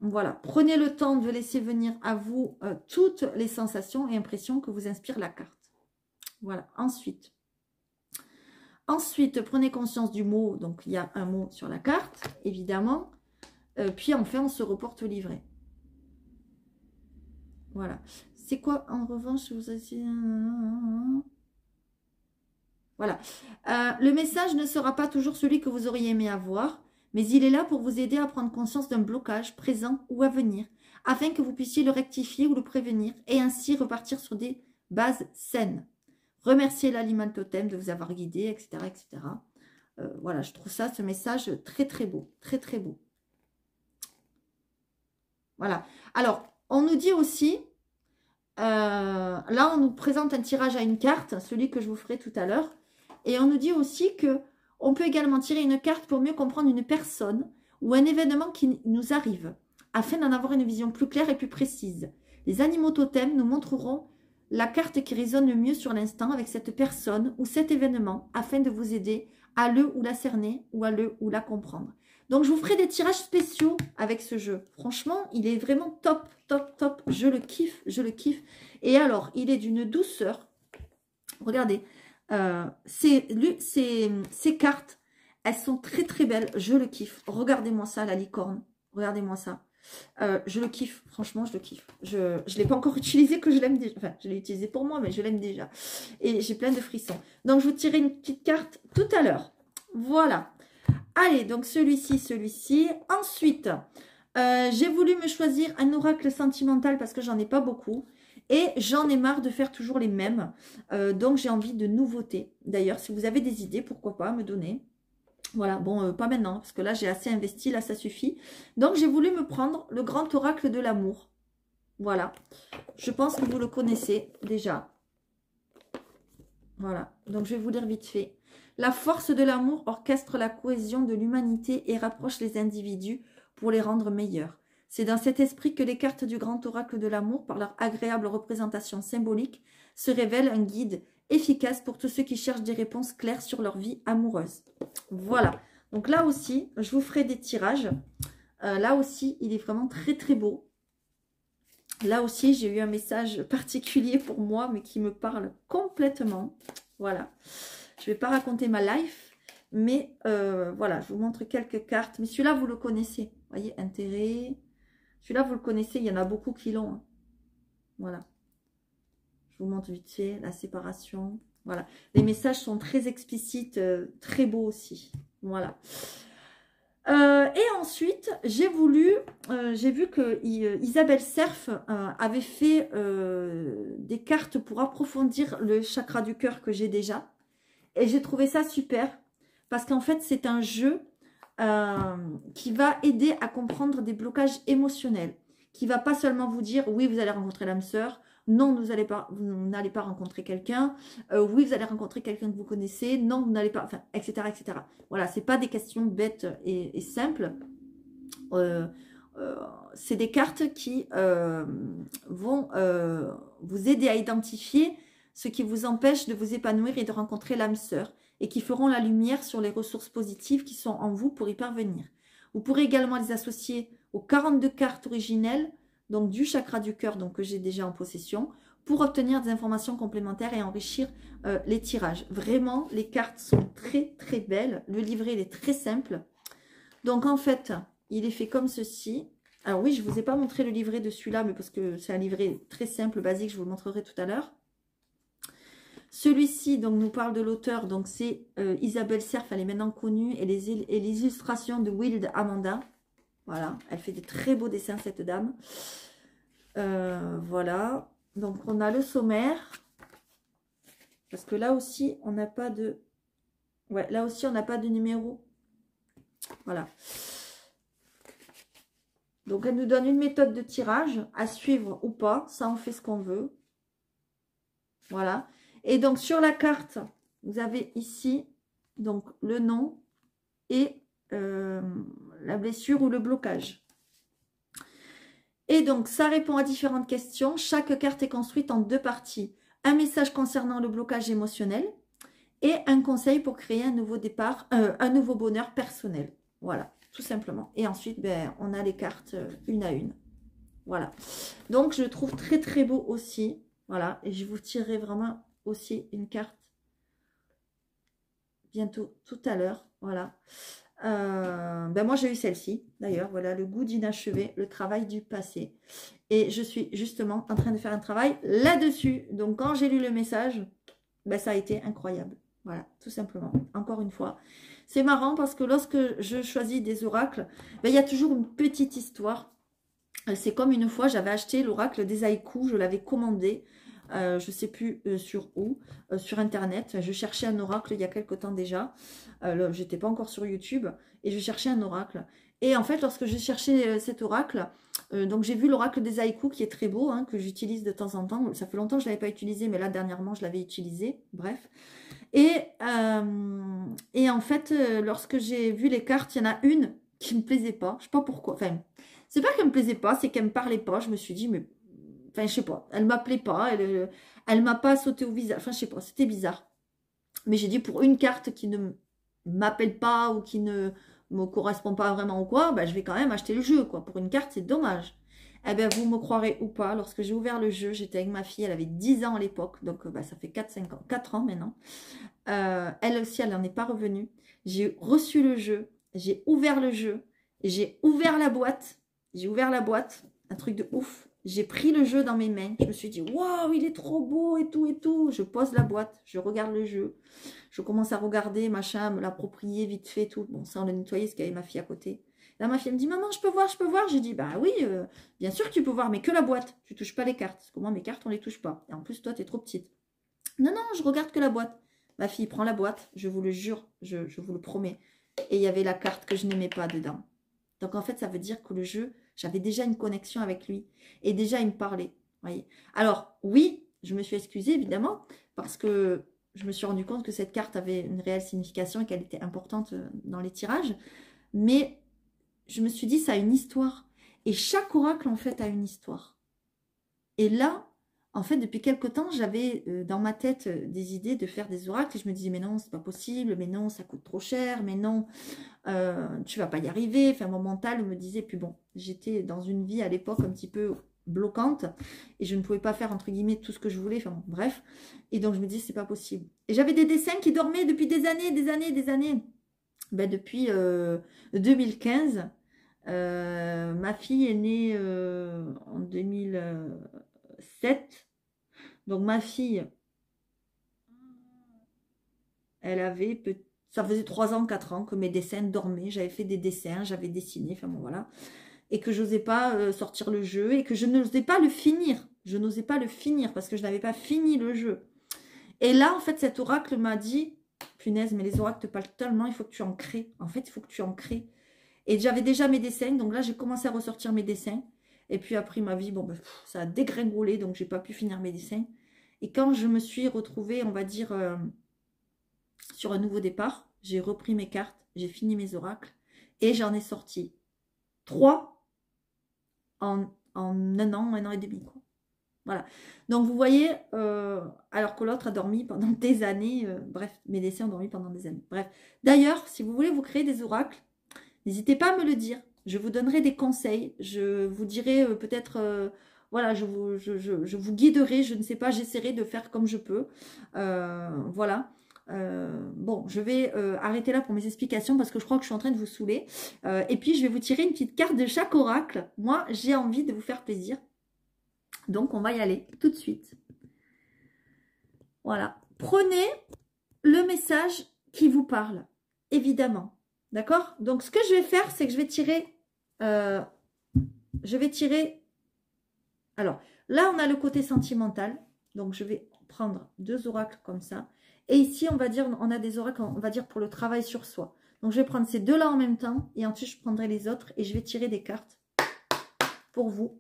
Voilà. Prenez le temps de laisser venir à vous toutes les sensations et impressions que vous inspire la carte. Voilà. Ensuite, prenez conscience du mot. Donc, il y a un mot sur la carte, évidemment. Puis, enfin, on se reporte au livret. Voilà. C'est quoi, en revanche, vous avez... Voilà. Le message ne sera pas toujours celui que vous auriez aimé avoir, mais il est là pour vous aider à prendre conscience d'un blocage présent ou à venir, afin que vous puissiez le rectifier ou le prévenir, et ainsi repartir sur des bases saines. Remerciez l'animal totem de vous avoir guidé, etc. etc. Voilà, je trouve ça, ce message, très très beau. Très très beau. Voilà. Alors, on nous dit aussi... là, on nous présente un tirage à une carte, celui que je vous ferai tout à l'heure. Et on nous dit aussi que on peut également tirer une carte pour mieux comprendre une personne ou un événement qui nous arrive, afin d'en avoir une vision plus claire et plus précise. Les animaux totems nous montreront la carte qui résonne le mieux sur l'instant avec cette personne ou cet événement, afin de vous aider à le ou la cerner ou à le ou la comprendre. Donc, je vous ferai des tirages spéciaux avec ce jeu. Franchement, il est vraiment top, top, top. Je le kiffe, je le kiffe. Et alors, il est d'une douceur. Regardez, Ces cartes, elles sont très très belles. Je le kiffe. Regardez-moi ça, la licorne. Regardez-moi ça. Je le kiffe. Franchement, je le kiffe. Je ne l'ai pas encore utilisé, que je l'aime déjà. Enfin, je l'ai utilisé pour moi, mais je l'aime déjà. Et j'ai plein de frissons. Donc, je vous tirerai une petite carte tout à l'heure. Voilà. Allez, donc celui-ci, celui-ci. Ensuite, j'ai voulu me choisir un oracle sentimental parce que j'en ai pas beaucoup. Et j'en ai marre de faire toujours les mêmes. Donc, j'ai envie de nouveautés. D'ailleurs, si vous avez des idées, pourquoi pas me donner. Voilà, bon, pas maintenant, parce que là, j'ai assez investi, là, ça suffit. Donc, j'ai voulu me prendre le grand oracle de l'amour. Voilà. Je pense que vous le connaissez déjà. Voilà. Donc, je vais vous lire vite fait. La force de l'amour orchestre la cohésion de l'humanité et rapproche les individus pour les rendre meilleurs. C'est dans cet esprit que les cartes du grand oracle de l'amour, par leur agréable représentation symbolique, se révèlent un guide efficace pour tous ceux qui cherchent des réponses claires sur leur vie amoureuse. Voilà. Donc là aussi, je vous ferai des tirages. Là aussi, il est vraiment très très beau. Là aussi, j'ai eu un message particulier pour moi, mais qui me parle complètement. Voilà. Je ne vais pas raconter ma life, mais voilà, je vous montre quelques cartes. Mais celui-là, vous le connaissez. Vous voyez, intérêt. Celui-là, vous le connaissez, il y en a beaucoup qui l'ont. Hein. Voilà. Je vous montre vite fait la séparation. Voilà. Les messages sont très explicites, très beaux aussi. Voilà. Et ensuite, j'ai vu que Isabelle Cerf avait fait des cartes pour approfondir le chakra du cœur que j'ai déjà. Et j'ai trouvé ça super parce qu'en fait, c'est un jeu qui va aider à comprendre des blocages émotionnels, qui va pas seulement vous dire oui, vous allez rencontrer l'âme sœur, non, vous n'allez pas rencontrer quelqu'un, oui, vous allez rencontrer quelqu'un que vous connaissez, non, vous n'allez pas, enfin, etc., etc. Voilà, c'est pas des questions bêtes et simples. C'est des cartes qui vont vous aider à identifier ce qui vous empêche de vous épanouir et de rencontrer l'âme sœur, et qui feront la lumière sur les ressources positives qui sont en vous pour y parvenir. Vous pourrez également les associer aux 42 cartes originelles, donc du chakra du cœur, donc que j'ai déjà en possession, pour obtenir des informations complémentaires et enrichir les tirages. Vraiment, les cartes sont très très belles. Le livret, il est très simple. Donc en fait, il est fait comme ceci. Alors oui, je ne vous ai pas montré le livret de celui-là, mais parce que c'est un livret très simple, basique, je vous le montrerai tout à l'heure. Celui-ci, donc, nous parle de l'auteur, donc c'est Isabelle Cerf, elle est maintenant connue, et les illustrations de Wild Amanda. Voilà, elle fait des très beaux dessins, cette dame. Voilà, donc on a le sommaire, parce que là aussi, on n'a pas de... Ouais, là aussi, on n'a pas de numéro. Voilà. Donc, elle nous donne une méthode de tirage à suivre ou pas, ça on fait ce qu'on veut. Voilà. Et donc, sur la carte, vous avez ici donc le nom et la blessure ou le blocage. Et donc, ça répond à différentes questions. Chaque carte est construite en 2 parties. Un message concernant le blocage émotionnel et un conseil pour créer un nouveau départ, un nouveau bonheur personnel. Voilà, tout simplement. Et ensuite, ben, on a les cartes une à une. Voilà. Donc, je le trouve très, très beau aussi. Voilà. Et je vous tirerai vraiment aussi une carte bientôt, tout à l'heure. Voilà. Ben moi, j'ai eu celle-ci, d'ailleurs. Voilà, le goût d'inachevé, le travail du passé. Et je suis justement en train de faire un travail là-dessus. Donc, quand j'ai lu le message, ben, ça a été incroyable. Voilà, tout simplement. Encore une fois. C'est marrant parce que lorsque je choisis des oracles, ben, il y a toujours une petite histoire. C'est comme une fois, j'avais acheté l'oracle des haïkus, je l'avais commandé. Je ne sais plus sur où, sur Internet. Je cherchais un oracle il y a quelque temps déjà. Je n'étais pas encore sur YouTube. Et je cherchais un oracle. Et en fait, lorsque j'ai cherché cet oracle, donc j'ai vu l'oracle des haïkus qui est très beau, hein, que j'utilise de temps en temps. Ça fait longtemps que je ne l'avais pas utilisé, mais là, dernièrement, je l'avais utilisé. Bref. Et en fait, lorsque j'ai vu les cartes, il y en a une qui ne me plaisait pas. Je ne sais pas pourquoi. Enfin, c'est pas qu'elle ne me plaisait pas, c'est qu'elle ne me parlait pas. Je me suis dit, mais... Enfin, je sais pas, elle m'appelait pas, elle m'a pas sauté au visage. Enfin, je sais pas, c'était bizarre. Mais j'ai dit, pour une carte qui ne m'appelle pas ou qui ne me correspond pas vraiment ou quoi, bah, je vais quand même acheter le jeu, quoi. Pour une carte, c'est dommage. Eh bien, vous me croirez ou pas, lorsque j'ai ouvert le jeu, j'étais avec ma fille, elle avait 10 ans à l'époque, donc bah, ça fait 4-5 ans, 4 ans maintenant. Elle aussi, elle n'en est pas revenue. J'ai reçu le jeu, j'ai ouvert le jeu, j'ai ouvert la boîte, un truc de ouf. J'ai pris le jeu dans mes mains, je me suis dit, waouh, il est trop beau et tout et tout. Je pose la boîte, je regarde le jeu, je commence à regarder, machin, me l'approprier vite fait, tout. Bon, ça, on l'a nettoyé, parce qu'il y avait ma fille à côté. Là, ma fille elle me dit, maman, je peux voir, je peux voir. J'ai dit, bah oui, bien sûr que tu peux voir, mais que la boîte. Tu touches pas les cartes. Parce que moi, mes cartes, on les touche pas. Et en plus, toi, tu es trop petite. Non, non, je regarde que la boîte. Ma fille prend la boîte, je vous le jure, je vous le promets. Et il y avait la carte que je n'aimais pas dedans. Donc, en fait, ça veut dire que le jeu, j'avais déjà une connexion avec lui. Et déjà, il me parlait. Voyez. Alors, oui, je me suis excusée, évidemment, parce que je me suis rendu compte que cette carte avait une réelle signification et qu'elle était importante dans les tirages. Mais je me suis dit, ça a une histoire. Et chaque oracle, en fait, a une histoire. Et là, en fait, depuis quelque temps, j'avais dans ma tête des idées de faire des oracles. Et je me disais, mais non, c'est pas possible. Mais non, ça coûte trop cher. Mais non, tu vas pas y arriver. Enfin, mon mental me disait, puis bon, j'étais dans une vie à l'époque un petit peu bloquante. Et je ne pouvais pas faire, entre guillemets, tout ce que je voulais. Enfin, bon, bref. Et donc, je me disais, c'est pas possible. Et j'avais des dessins qui dormaient depuis des années, des années, des années. Ben, depuis 2015. Ma fille est née en 2007. Donc ma fille, elle avait, ça faisait 3 ans, 4 ans que mes dessins dormaient. J'avais fait des dessins, j'avais dessiné, enfin bon voilà. Et que je n'osais pas sortir le jeu et que je n'osais pas le finir. Je n'osais pas le finir parce que je n'avais pas fini le jeu. Et là, en fait, cet oracle m'a dit, punaise, mais les oracles te parlent tellement, il faut que tu en crées. En fait, il faut que tu en crées. Et j'avais déjà mes dessins, donc là, j'ai commencé à ressortir mes dessins. Et puis après, ma vie, bon, ben, ça a dégringolé, donc j'ai pas pu finir mes dessins. Et quand je me suis retrouvée, on va dire, sur un nouveau départ, j'ai repris mes cartes, j'ai fini mes oracles, et j'en ai sorti 3 en 1 an et demi, quoi. Voilà. Donc, vous voyez, alors que l'autre a dormi pendant des années. Bref, mes dessins ont dormi pendant des années. Bref. D'ailleurs, si vous voulez vous créer des oracles, n'hésitez pas à me le dire. Je vous donnerai des conseils. Je vous dirai peut-être, voilà, je vous guiderai. Je ne sais pas, j'essaierai de faire comme je peux. Voilà. Bon, je vais arrêter là pour mes explications parce que je crois que je suis en train de vous saouler. Et puis, je vais vous tirer une petite carte de chaque oracle. Moi, j'ai envie de vous faire plaisir. Donc, on va y aller tout de suite. Voilà. Prenez le message qui vous parle, évidemment. D'accord? Donc, ce que je vais faire, c'est que je vais tirer... Alors, là, on a le côté sentimental. Donc, je vais prendre 2 oracles comme ça. Et ici, on va dire, on a des oracles, on va dire, pour le travail sur soi. Donc, je vais prendre ces 2-là en même temps. Et ensuite, je prendrai les autres. Et je vais tirer des cartes pour vous.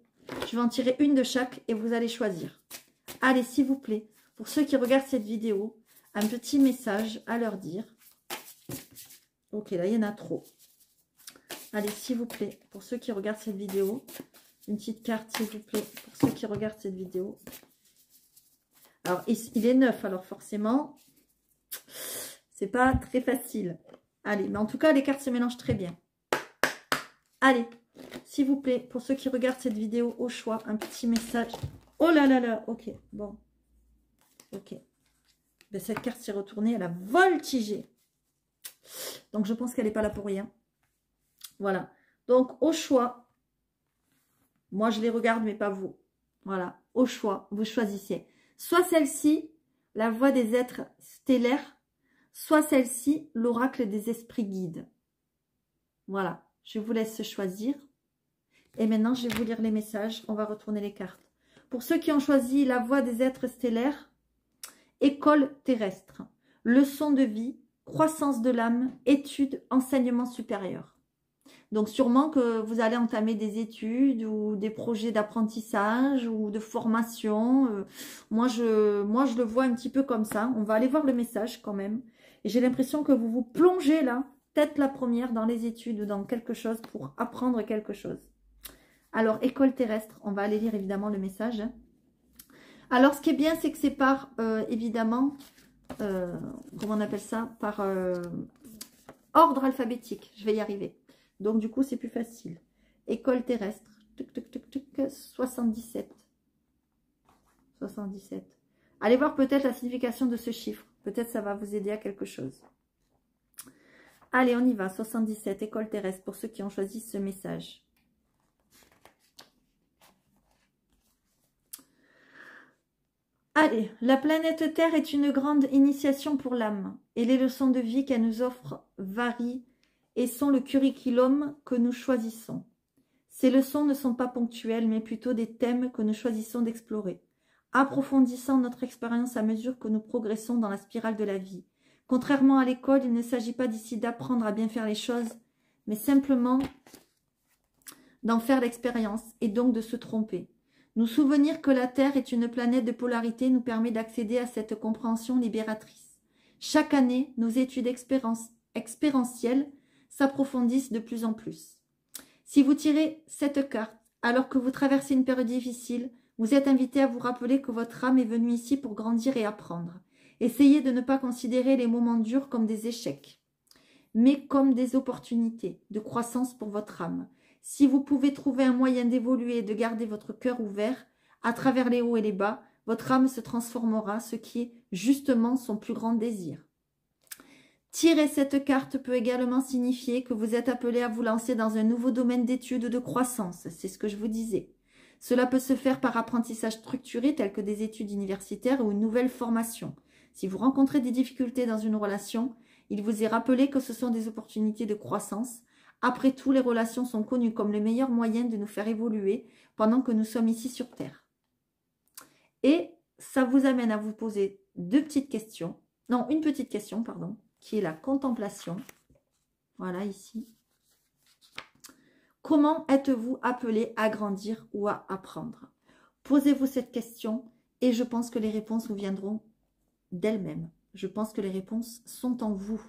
Je vais en tirer une de chaque et vous allez choisir. Allez, s'il vous plaît, pour ceux qui regardent cette vidéo, un petit message à leur dire. Ok, là, il y en a trop. Allez, s'il vous plaît, pour ceux qui regardent cette vidéo, une petite carte, s'il vous plaît, pour ceux qui regardent cette vidéo. Alors, il est 9, alors forcément, c'est pas très facile. Allez, mais en tout cas, les cartes se mélangent très bien. Allez, s'il vous plaît, pour ceux qui regardent cette vidéo au choix, un petit message. Oh là là là, ok, bon. Ok. Ben, cette carte s'est retournée, elle a voltigé. Donc, je pense qu'elle n'est pas là pour rien. Voilà. Donc, au choix, moi, je les regarde, mais pas vous. Voilà. Au choix, vous choisissez. Soit celle-ci, la voix des êtres stellaires, soit celle-ci, l'oracle des esprits guides. Voilà. Je vous laisse choisir. Et maintenant, je vais vous lire les messages. On va retourner les cartes. Pour ceux qui ont choisi la voix des êtres stellaires, école terrestre, leçon de vie, croissance de l'âme, études, enseignement supérieur. Donc, sûrement que vous allez entamer des études ou des projets d'apprentissage ou de formation. Moi, je le vois un petit peu comme ça. On va aller voir le message quand même. Et j'ai l'impression que vous vous plongez là, tête la première, dans les études ou dans quelque chose pour apprendre quelque chose. Alors, école terrestre, on va aller lire évidemment le message. Alors, ce qui est bien, c'est que c'est par, évidemment, comment on appelle ça? Par ordre alphabétique. Je vais y arriver. Donc, du coup, c'est plus facile. École terrestre. 77. 77. Allez voir peut-être la signification de ce chiffre. Peut-être ça va vous aider à quelque chose. Allez, on y va. 77, école terrestre, pour ceux qui ont choisi ce message. Allez, la planète Terre est une grande initiation pour l'âme. Et les leçons de vie qu'elle nous offre varient et sont le curriculum que nous choisissons. Ces leçons ne sont pas ponctuelles, mais plutôt des thèmes que nous choisissons d'explorer, approfondissant notre expérience à mesure que nous progressons dans la spirale de la vie. Contrairement à l'école, il ne s'agit pas d'ici d'apprendre à bien faire les choses, mais simplement d'en faire l'expérience et donc de se tromper. Nous souvenir que la Terre est une planète de polarité nous permet d'accéder à cette compréhension libératrice. Chaque année, nos études expérientielles s'approfondissent de plus en plus. Si vous tirez cette carte, alors que vous traversez une période difficile, vous êtes invité à vous rappeler que votre âme est venue ici pour grandir et apprendre. Essayez de ne pas considérer les moments durs comme des échecs, mais comme des opportunités de croissance pour votre âme. Si vous pouvez trouver un moyen d'évoluer et de garder votre cœur ouvert, à travers les hauts et les bas, votre âme se transformera, ce qui est justement son plus grand désir. Tirer cette carte peut également signifier que vous êtes appelé à vous lancer dans un nouveau domaine d'études de croissance, c'est ce que je vous disais. Cela peut se faire par apprentissage structuré tel que des études universitaires ou une nouvelle formation. Si vous rencontrez des difficultés dans une relation, il vous est rappelé que ce sont des opportunités de croissance. Après tout, les relations sont connues comme le meilleur moyen de nous faire évoluer pendant que nous sommes ici sur Terre. Et ça vous amène à vous poser une petite question, pardon, qui est la contemplation. Voilà, ici. Comment êtes-vous appelé à grandir ou à apprendre? Posez-vous cette question et je pense que les réponses vous viendront d'elles-mêmes. Je pense que les réponses sont en vous.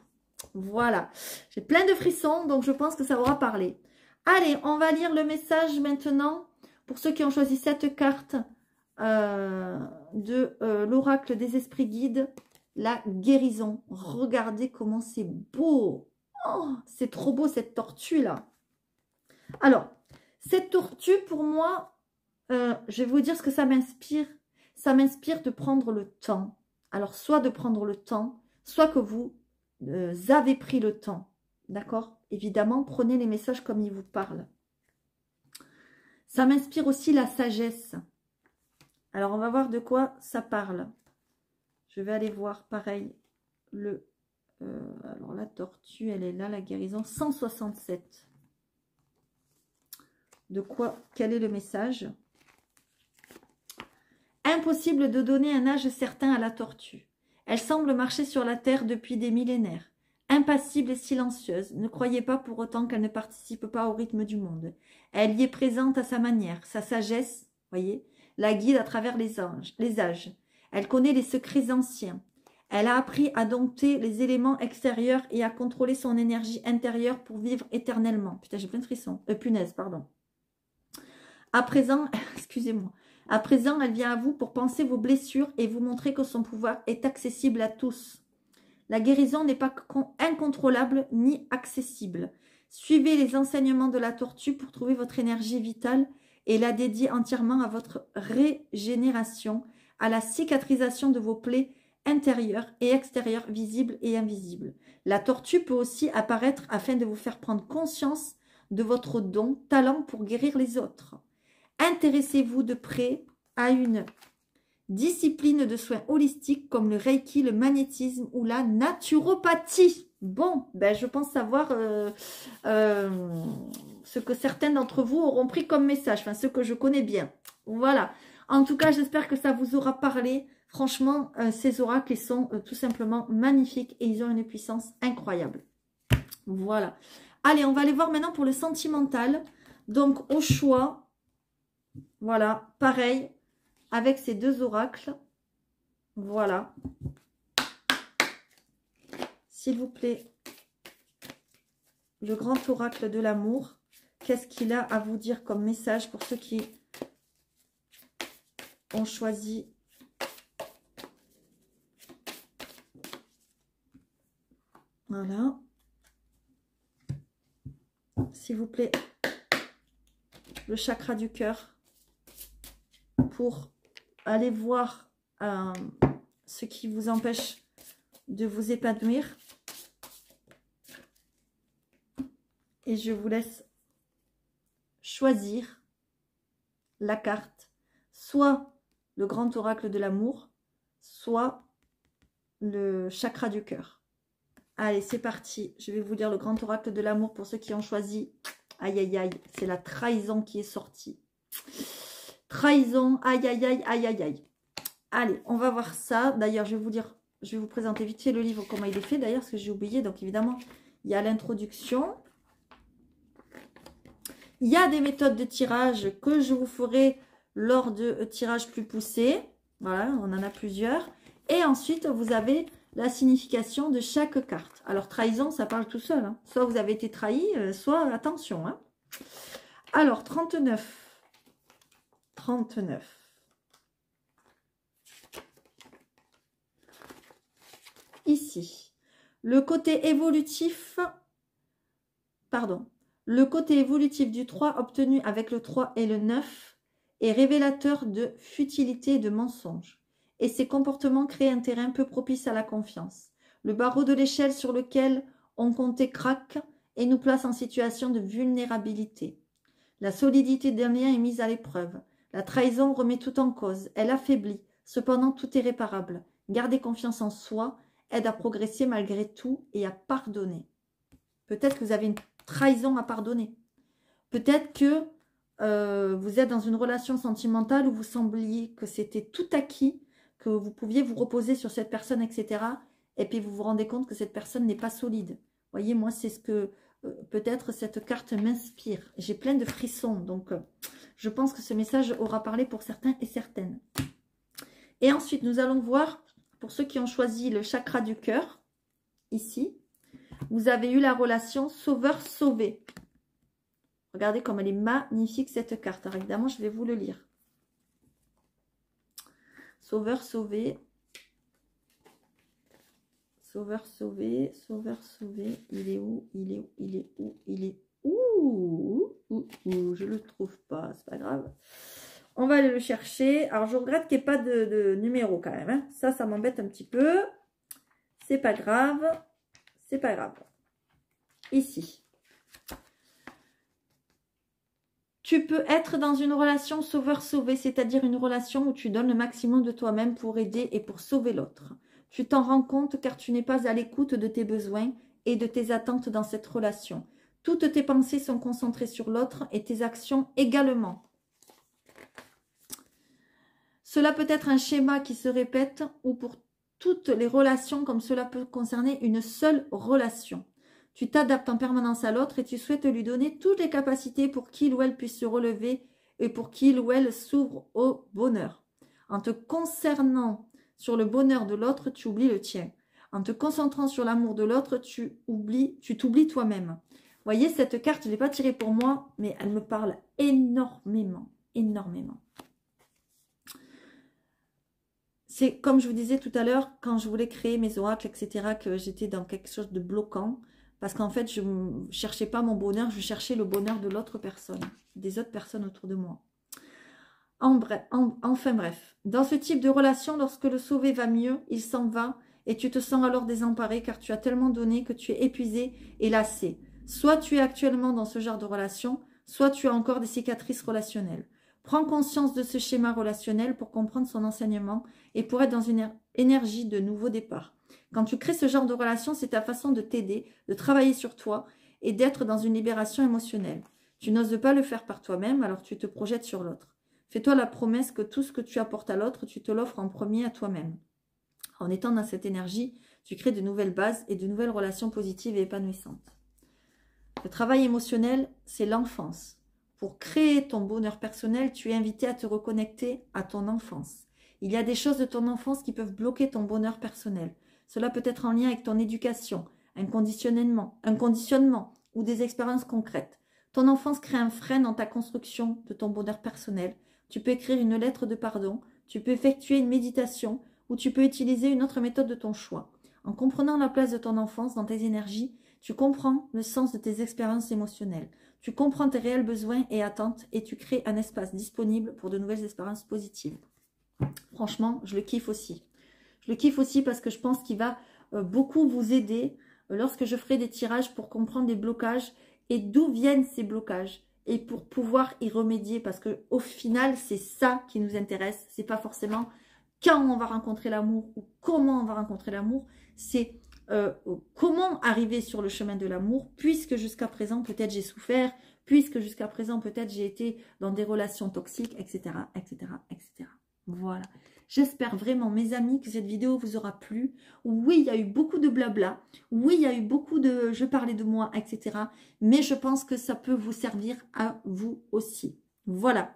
Voilà. J'ai plein de frissons, donc je pense que ça aura parlé. Allez, on va lire le message maintenant. Pour ceux qui ont choisi cette carte de l'oracle des esprits guides, la guérison. Regardez comment c'est beau. Oh, c'est trop beau cette tortue là. Alors, cette tortue pour moi, je vais vous dire ce que ça m'inspire. Ça m'inspire de prendre le temps. Alors, soit de prendre le temps, soit que vous avez pris le temps. D'accord? Évidemment, prenez les messages comme ils vous parlent. Ça m'inspire aussi la sagesse. Alors, on va voir de quoi ça parle. Je vais aller voir, pareil, alors, la tortue, elle est là, la guérison, 167. Quel est le message? Impossible de donner un âge certain à la tortue. Elle semble marcher sur la terre depuis des millénaires. Impassible et silencieuse, ne croyez pas pour autant qu'elle ne participe pas au rythme du monde. Elle y est présente à sa manière. Sa sagesse, voyez, la guide à travers les âges. Elle connaît les secrets anciens. Elle a appris à dompter les éléments extérieurs et à contrôler son énergie intérieure pour vivre éternellement. Putain, j'ai plein de frissons. Punaise, pardon. À présent, excusez-moi. À présent, elle vient à vous pour panser vos blessures et vous montrer que son pouvoir est accessible à tous. La guérison n'est pas incontrôlable ni accessible. Suivez les enseignements de la tortue pour trouver votre énergie vitale et la dédier entièrement à votre régénération, à la cicatrisation de vos plaies intérieures et extérieures, visibles et invisibles. La tortue peut aussi apparaître afin de vous faire prendre conscience de votre don, talent pour guérir les autres. Intéressez-vous de près à une discipline de soins holistiques comme le Reiki, le magnétisme ou la naturopathie. Bon, ben je pense savoir ce que certains d'entre vous auront pris comme message, enfin ceux que je connais bien. Voilà. En tout cas, j'espère que ça vous aura parlé. Franchement, ces oracles, ils sont tout simplement magnifiques et ils ont une puissance incroyable. Voilà. Allez, on va aller voir maintenant pour le sentimental. Donc, au choix, voilà, pareil, avec ces deux oracles. Voilà. S'il vous plaît, le grand oracle de l'amour. Qu'est-ce qu'il a à vous dire comme message pour ceux qui ont choisi? Voilà. S'il vous plaît, le chakra du cœur pour aller voir ce qui vous empêche de vous épanouir. Et je vous laisse choisir la carte, soit le grand oracle de l'amour, soit le chakra du cœur. Allez, c'est parti. Je vais vous lire le grand oracle de l'amour pour ceux qui ont choisi. Aïe, aïe, aïe. C'est la trahison qui est sortie. Trahison. Aïe, aïe, aïe, aïe, aïe, aïe. Allez, on va voir ça. D'ailleurs, je vais vous dire, je vais vous présenter vite fait le livre, comment il est fait. D'ailleurs, parce que j'ai oublié. Donc, évidemment, il y a l'introduction. Il y a des méthodes de tirage que je vous ferai lors de tirages plus poussés. Voilà, on en a plusieurs. Et ensuite, vous avez la signification de chaque carte. Alors, trahison, ça parle tout seul. Hein. Soit vous avez été trahi, soit attention. Hein. Alors, 39. 39. Ici, le côté évolutif, pardon, le côté évolutif du 3 obtenu avec le 3 et le 9 est révélateur de futilité et de mensonge. Et ces comportements créent un terrain peu propice à la confiance. Le barreau de l'échelle sur lequel on comptait craque et nous place en situation de vulnérabilité. La solidité d'un lien est mise à l'épreuve. La trahison remet tout en cause, elle affaiblit. Cependant, tout est réparable. Garder confiance en soi aide à progresser malgré tout et à pardonner. Peut-être que vous avez une trahison à pardonner. Peut-être que vous êtes dans une relation sentimentale où vous sembliez que c'était tout acquis, que vous pouviez vous reposer sur cette personne, etc. Et puis vous vous rendez compte que cette personne n'est pas solide. Vous voyez, moi, c'est ce que peut-être cette carte m'inspire. J'ai plein de frissons, donc je pense que ce message aura parlé pour certains et certaines. Et ensuite, nous allons voir, pour ceux qui ont choisi le chakra du cœur, ici, vous avez eu la relation sauveur-sauvé. Regardez comme elle est magnifique cette carte. Alors évidemment, je vais vous le lire. Sauveur sauvé. Sauveur sauvé. Sauveur sauvé. Il est où? Il est où? Il est où? Il est où? Je le trouve pas. C'est pas grave. On va aller le chercher. Alors je regrette qu'il n'y ait pas de numéro quand même. Hein. Ça m'embête un petit peu. C'est pas grave. C'est pas grave. Ici. Tu peux être dans une relation sauveur-sauvé, c'est-à-dire une relation où tu donnes le maximum de toi-même pour aider et pour sauver l'autre. Tu t'en rends compte car tu n'es pas à l'écoute de tes besoins et de tes attentes dans cette relation. Toutes tes pensées sont concentrées sur l'autre et tes actions également. Cela peut être un schéma qui se répète ou pour toutes les relations comme cela peut concerner une seule relation. Tu t'adaptes en permanence à l'autre et tu souhaites lui donner toutes les capacités pour qu'il ou elle puisse se relever et pour qu'il ou elle s'ouvre au bonheur. En te concernant sur le bonheur de l'autre, tu oublies le tien. En te concentrant sur l'amour de l'autre, tu t'oublies toi-même. Vous voyez, cette carte, je ne l'ai pas tirée pour moi, mais elle me parle énormément, énormément. C'est comme je vous disais tout à l'heure, quand je voulais créer mes oracles, etc., que j'étais dans quelque chose de bloquant. Parce qu'en fait, je ne cherchais pas mon bonheur, je cherchais le bonheur de l'autre personne, des autres personnes autour de moi. Enfin bref, dans ce type de relation, lorsque le sauvé va mieux, il s'en va et tu te sens alors désemparé car tu as tellement donné que tu es épuisé et lassé. Soit tu es actuellement dans ce genre de relation, soit tu as encore des cicatrices relationnelles. Prends conscience de ce schéma relationnel pour comprendre son enseignement et pour être dans une énergie de nouveau départ. Quand tu crées ce genre de relation, c'est ta façon de t'aider, de travailler sur toi et d'être dans une libération émotionnelle. Tu n'oses pas le faire par toi-même, alors tu te projettes sur l'autre. Fais-toi la promesse que tout ce que tu apportes à l'autre, tu te l'offres en premier à toi-même. En étant dans cette énergie, tu crées de nouvelles bases et de nouvelles relations positives et épanouissantes. Le travail émotionnel, c'est l'enfance. Pour créer ton bonheur personnel, tu es invité à te reconnecter à ton enfance. Il y a des choses de ton enfance qui peuvent bloquer ton bonheur personnel. Cela peut être en lien avec ton éducation, un conditionnement ou des expériences concrètes. Ton enfance crée un frein dans ta construction de ton bonheur personnel. Tu peux écrire une lettre de pardon, tu peux effectuer une méditation ou tu peux utiliser une autre méthode de ton choix. En comprenant la place de ton enfance dans tes énergies, Tu comprends le sens de tes expériences émotionnelles. Tu comprends tes réels besoins et attentes et tu crées un espace disponible pour de nouvelles expériences positives. Franchement, je le kiffe aussi. Je le kiffe aussi parce que je pense qu'il va beaucoup vous aider lorsque je ferai des tirages pour comprendre les blocages et d'où viennent ces blocages et pour pouvoir y remédier parce qu'au final, c'est ça qui nous intéresse. C'est pas forcément quand on va rencontrer l'amour ou comment on va rencontrer l'amour. C'est comment arriver sur le chemin de l'amour puisque jusqu'à présent, peut-être j'ai souffert, puisque jusqu'à présent, peut-être j'ai été dans des relations toxiques, etc., etc., etc. Voilà. J'espère vraiment, mes amis, que cette vidéo vous aura plu. Oui, il y a eu beaucoup de blabla. Oui, il y a eu beaucoup de « je parlais de moi », etc. Mais je pense que ça peut vous servir à vous aussi. Voilà.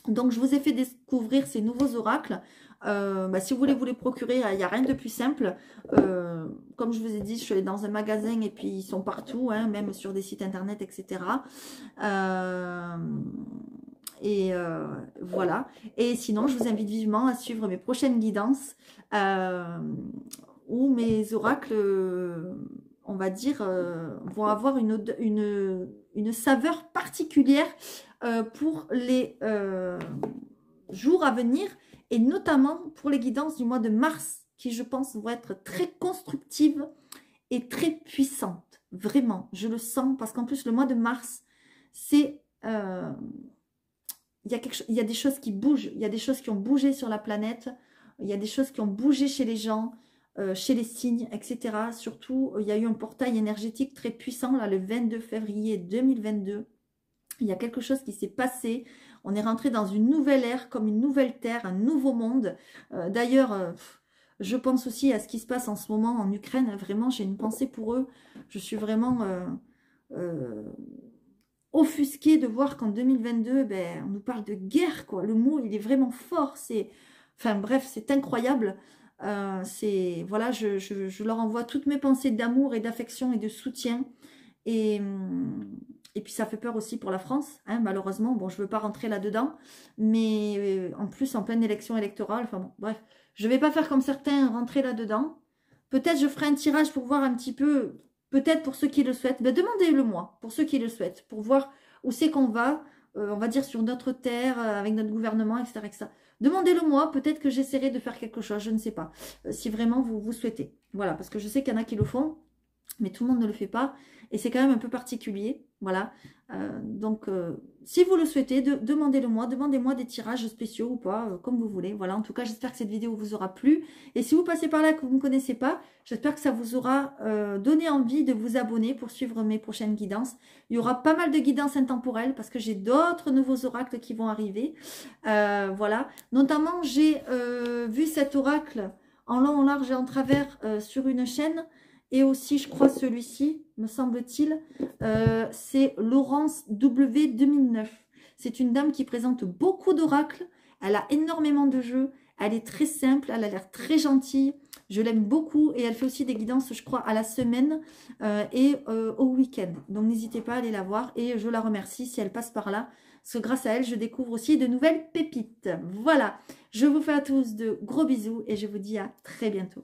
Donc, je vous ai fait découvrir ces nouveaux oracles. Si vous voulez vous les procurer, il n'y a rien de plus simple. Comme je vous ai dit, je suis allée dans un magasin et puis ils sont partout, hein, même sur des sites internet, etc. Voilà. Et sinon, je vous invite vivement à suivre mes prochaines guidances où mes oracles, on va dire, vont avoir une saveur particulière pour les jours à venir et notamment pour les guidances du mois de mars qui, je pense, vont être très constructives et très puissantes. Vraiment, je le sens parce qu'en plus, le mois de mars, c'est... il y a des choses qui bougent, il y a des choses qui ont bougé sur la planète, il y a des choses qui ont bougé chez les gens, chez les signes, etc. Surtout, il y a eu un portail énergétique très puissant, là, le 22 février 2022. Il y a quelque chose qui s'est passé. On est rentré dans une nouvelle ère, comme une nouvelle terre, un nouveau monde. D'ailleurs, je pense aussi à ce qui se passe en ce moment en Ukraine. Vraiment, j'ai une pensée pour eux. Je suis vraiment... offusqué de voir qu'en 2022, on nous parle de guerre, quoi. Le mot, il est vraiment fort. Enfin bref, c'est incroyable. Voilà, je leur envoie toutes mes pensées d'amour et d'affection et de soutien. Et puis ça fait peur aussi pour la France, hein, malheureusement. Bon, je ne veux pas rentrer là-dedans. Mais en plus, en pleine élection électorale, enfin bon, bref. Je ne vais pas faire comme certains, rentrer là-dedans. Peut-être je ferai un tirage pour voir un petit peu... Peut-être pour ceux qui le souhaitent, demandez-le-moi, pour ceux qui le souhaitent, pour voir où c'est qu'on va, on va dire sur notre terre, avec notre gouvernement, etc. etc. Demandez-le-moi, peut-être que j'essaierai de faire quelque chose, je ne sais pas, si vraiment vous souhaitez. Voilà, parce que je sais qu'il y en a qui le font, mais tout le monde ne le fait pas, et c'est quand même un peu particulier, voilà. Donc, si vous le souhaitez, demandez-le-moi, demandez-moi des tirages spéciaux ou pas, comme vous voulez. Voilà, en tout cas, j'espère que cette vidéo vous aura plu. Et si vous passez par là que vous ne me connaissez pas, j'espère que ça vous aura donné envie de vous abonner pour suivre mes prochaines guidances. Il y aura pas mal de guidances intemporelles parce que j'ai d'autres nouveaux oracles qui vont arriver. Voilà, notamment, j'ai vu cet oracle en long, en large et en travers sur une chaîne. Et aussi, je crois, celui-ci, me semble-t-il, c'est Laurence W 2009. C'est une dame qui présente beaucoup d'oracles. Elle a énormément de jeux. Elle est très simple. Elle a l'air très gentille. Je l'aime beaucoup. Et elle fait aussi des guidances, je crois, à la semaine et au week-end. Donc, n'hésitez pas à aller la voir. Et je la remercie si elle passe par là. Parce que grâce à elle, je découvre aussi de nouvelles pépites. Voilà. Je vous fais à tous de gros bisous et je vous dis à très bientôt.